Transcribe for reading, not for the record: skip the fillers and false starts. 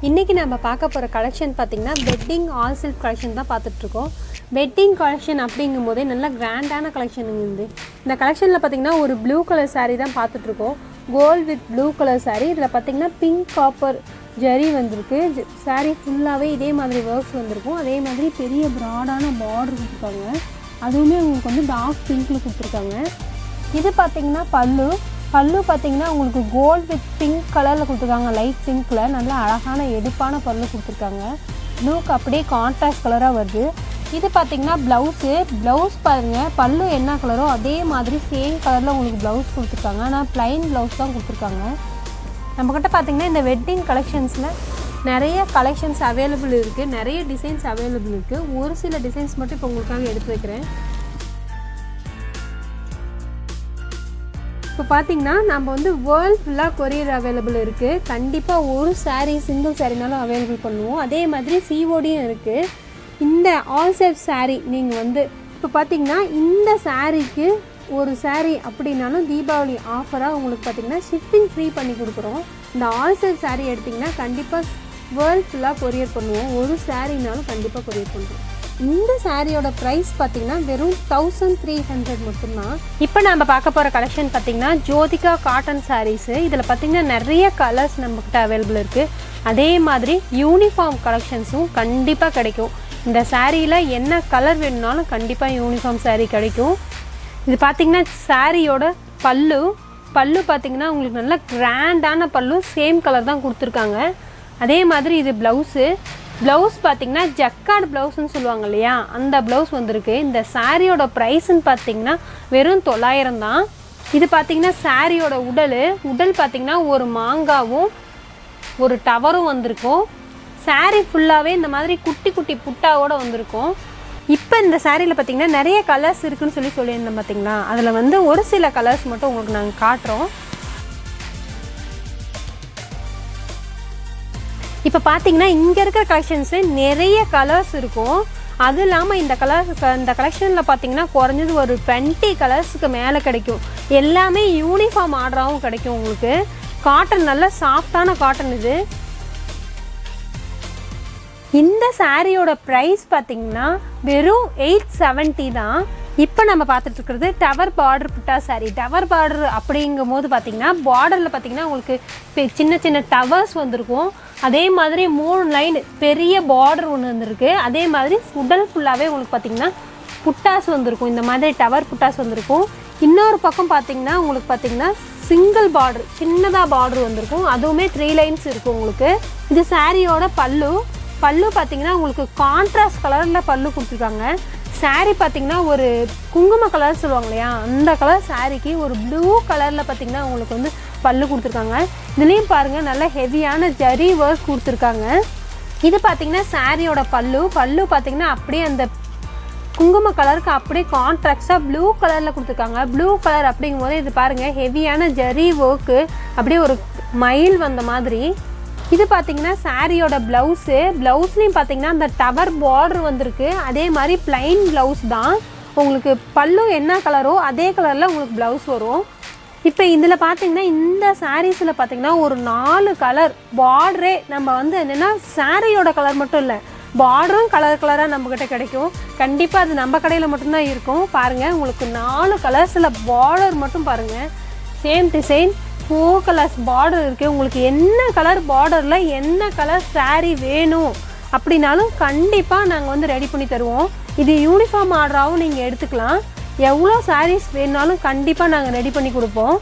இன்றைக்கி நம்ம பார்க்க போகிற கலெக்ஷன் பார்த்திங்கன்னா வெட்டிங் ஆல் சில்க் கலெக்ஷன் தான் பார்த்துட்ருக்கோம். வெட்டிங் கலெக்ஷன் அப்படிங்கும் போதே நல்லா கிராண்டான கலெக்ஷன் இருந்து இந்த கலெக்ஷனில் பார்த்திங்கன்னா ஒரு ப்ளூ கலர் சாரீ தான் பார்த்துட்ருக்கோம். Gold with blue colour sari. இதில் பார்த்திங்கன்னா பிங்க் காப்பர் ஜரி வந்திருக்கு. சாரீ ஃபுல்லாகவே இதே மாதிரி ஒர்க்ஸ் வந்திருக்கும். அதே மாதிரி பெரிய ப்ராடான பார்டர் கொடுத்துருக்காங்க. அதுவுமே உங்களுக்கு வந்து டார்க் பிங்க்கில் கொடுத்துருக்காங்க. இது பார்த்திங்கன்னா பல்லு பார்த்திங்கன்னா உங்களுக்கு கோல்டு வித் பிங்க் கலரில் கொடுத்துருக்காங்க. லைட் பிங்க்கில் நல்லா அழகான எடுப்பான பல்லு கொடுத்துருக்காங்க. ப்ளூக்கு அப்படியே கான்ட்ராஸ்ட் கலராக வருது. இது பார்த்திங்கன்னா ப்ளவுஸ் பாருங்கள், பல்லு என்ன கலரோ அதே மாதிரி சேம் கலரில் உங்களுக்கு ப்ளவுஸ் கொடுத்துருக்காங்க. ஆனால் ப்ளைன் ப்ளவுஸ் தான் கொடுத்துருக்காங்க. நம்மக்கிட்ட பார்த்திங்கன்னா இந்த வெட்டிங் கலெக்ஷன்ஸில் நிறைய கலெக்ஷன்ஸ் அவைலபிள் இருக்குது. நிறைய டிசைன்ஸ் அவைலபிள் இருக்குது. ஒரு சில டிசைன்ஸ் மட்டும் இப்போ உங்களுக்காக எடுத்து வைக்கிறேன். இப்போ பார்த்திங்கன்னா நம்ம வந்து வேர்ல்டு ஃபுல்லாக கொரியர் அவைலபிள் இருக்குது. கண்டிப்பாக ஒரு சாரீ சிங்கிள் சாரீனாலும் அவைலபிள் பண்ணுவோம். அதே மாதிரி சிஓடியும் இருக்குது. இந்த ஆல் சேல் சாரீ நீங்கள் வந்து இப்போ பார்த்திங்கன்னா இந்த சாரீக்கு ஒரு சாரீ அப்படின்னாலும் தீபாவளி ஆஃபராக உங்களுக்கு பார்த்திங்கன்னா ஷிப்பிங் ஃப்ரீ பண்ணி கொடுக்குறோம். இந்த ஆல் சேல் சாரீ எடுத்திங்கன்னா கண்டிப்பாக வேர்ல்டு ஃபுல்லாக கொரியர் பண்ணுவோம். ஒரு சாரீனாலும் கண்டிப்பாக கொரியர் பண்ணுறோம். இந்த சாரியோட ப்ரைஸ் பார்த்திங்கன்னா வெறும் 1300 மட்டும்தான். இப்போ நம்ம பார்க்க போகிற கலெக்ஷன் பார்த்திங்கன்னா ஜோதிகா காட்டன் சாரீஸு. இதில் பார்த்திங்கன்னா நிறைய கலர்ஸ் நம்மக்கிட்ட அவைலபிள் இருக்குது. அதே மாதிரி யூனிஃபார்ம் கலெக்ஷன்ஸும் கண்டிப்பாக கிடைக்கும். இந்த சாரியில் என்ன கலர் வேணும்னாலும் கண்டிப்பாக யூனிஃபார்ம் சாரீ கிடைக்கும். இது பார்த்திங்கன்னா சாரியோட பல்லு பார்த்திங்கன்னா உங்களுக்கு நல்லா கிராண்டான பல்லு, சேம் கலர் தான் கொடுத்துருக்காங்க. அதே மாதிரி இது ப்ளவுஸ் பார்த்திங்கன்னா ஜக்கார்டு ப்ளவுஸ்ன்னு சொல்லுவாங்க இல்லையா, அந்த ப்ளவுஸ் வந்திருக்கு. இந்த சாரியோட ப்ரைஸ்ன்னு பார்த்திங்கன்னா வெறும் 900 தான். இது பார்த்திங்கன்னா சாரியோட உடல் பார்த்திங்கன்னா ஒரு மாங்காவும் ஒரு டவரும் வந்திருக்கும். சாரீ ஃபுல்லாகவே இந்த மாதிரி குட்டி குட்டி புட்டாவோடு வந்திருக்கும். இப்போ இந்த சாரியில் பார்த்திங்கன்னா நிறைய கலர்ஸ் இருக்குதுன்னு சொல்லியிருந்தேன் பார்த்திங்களா. அதில் வந்து ஒரு சில கலர்ஸ் மட்டும் உங்களுக்கு நாங்கள் காட்டுறோம். இப்போ பார்த்தீங்கன்னா இங்கே இருக்கிற கலெக்ஷன்ஸு நிறைய கலர்ஸ் இருக்கும். அது இல்லாமல் இந்த கலெக்ஷனில் பார்த்தீங்கன்னா குறைஞ்சது ஒரு 20 கலர்ஸுக்கு மேலே கிடைக்கும். எல்லாமே யூனிஃபார்ம் ஆர்டராகவும் கிடைக்கும் உங்களுக்கு. காட்டன் நல்ல சாஃப்டான காட்டன் இது. இந்த சாரியோட ப்ரைஸ் பார்த்திங்கன்னா வெறும் 870 தான். இப்போ நம்ம பார்த்துட்ருக்கிறது டவர் பார்டர் புட்டா சாரீ. டவர் பார்டர் அப்படிங்கும் போது பார்த்திங்கன்னா பார்டரில் பார்த்திங்கன்னா உங்களுக்கு சின்ன சின்ன டவர்ஸ் வந்திருக்கும். அதே மாதிரி 3 லைன் பெரிய பார்டர் ஒன்று வந்திருக்கு. அதே மாதிரி உடல் ஃபுல்லாகவே உங்களுக்கு பார்த்திங்கன்னா புட்டாஸ் வந்திருக்கும். இந்த மாதிரி டவர் புட்டாஸ் வந்திருக்கும். இன்னொரு பக்கம் பார்த்திங்கன்னா உங்களுக்கு பார்த்திங்கன்னா சிங்கிள் பார்டர் சின்னதாக பார்டர் வந்திருக்கும். அதுவுமே 3 லைன்ஸ் இருக்கும் உங்களுக்கு. இது சாரியோட பல்லு பார்த்திங்கன்னா உங்களுக்கு கான்ட்ராஸ்ட் கலரில் பல்லு கொடுத்துருக்காங்க. சாரீ பார்த்திங்கன்னா ஒரு குங்கும கலர் சொல்லுவாங்க இல்லையா, அந்த கலர் சாரீக்கு ஒரு ப்ளூ கலரில் பார்த்திங்கன்னா உங்களுக்கு வந்து பல்லு கொடுத்துருக்காங்க. இதுலேயும் பாருங்கள் நல்ல ஹெவியான ஜரி ஒர்க் கொடுத்துருக்காங்க. இது பார்த்திங்கன்னா சாரியோட பல்லு பார்த்திங்கன்னா அப்படியே அந்த குங்கும கலருக்கு அப்படியே கான்ட்ராக்டாக ப்ளூ கலரில் கொடுத்துருக்காங்க. ப்ளூ கலர் அப்படிங்கும் போது இது பாருங்கள் ஹெவியான ஜரி ஒர்க்கு அப்படியே ஒரு மயில் வந்த மாதிரி. இது பார்த்திங்கன்னா சாரியோட ப்ளவுஸ்லேயும் பார்த்திங்கன்னா அந்த டவர் பார்டர் வந்திருக்கு. அதே மாதிரி ப்ளைன் ப்ளவுஸ் தான். உங்களுக்கு பல்லு என்ன கலரோ அதே கலரில் உங்களுக்கு ப்ளவுஸ் வரும். இப்போ இதில் பார்த்திங்கன்னா இந்த சாரீஸில் பார்த்திங்கன்னா ஒரு 4 கலர் பார்டரே நம்ம வந்து என்னென்னா சாரியோட கலர் மட்டும் இல்லை, பார்டரும் கலராக நம்மக்கிட்ட கிடைக்கும். கண்டிப்பாக அது நம்ம கடையில் மட்டும்தான் இருக்கும். பாருங்கள் உங்களுக்கு 4 கலர்ஸில் பார்டர் மட்டும் பாருங்கள். சேம் டிசைன் 4 கலர்ஸ் பார்டர் இருக்குது. உங்களுக்கு என்ன கலர் பார்டரில் என்ன கலர் சாரீ வேணும் அப்படின்னாலும் கண்டிப்பாக நாங்கள் வந்து ரெடி பண்ணி தருவோம். இது யூனிஃபார்ம் ஆர்டராகவும் நீங்கள் எடுத்துக்கலாம். எவ்வளோ சாரீஸ் வேணுனாலும் கண்டிப்பாக நாங்கள் ரெடி பண்ணி கொடுப்போம்.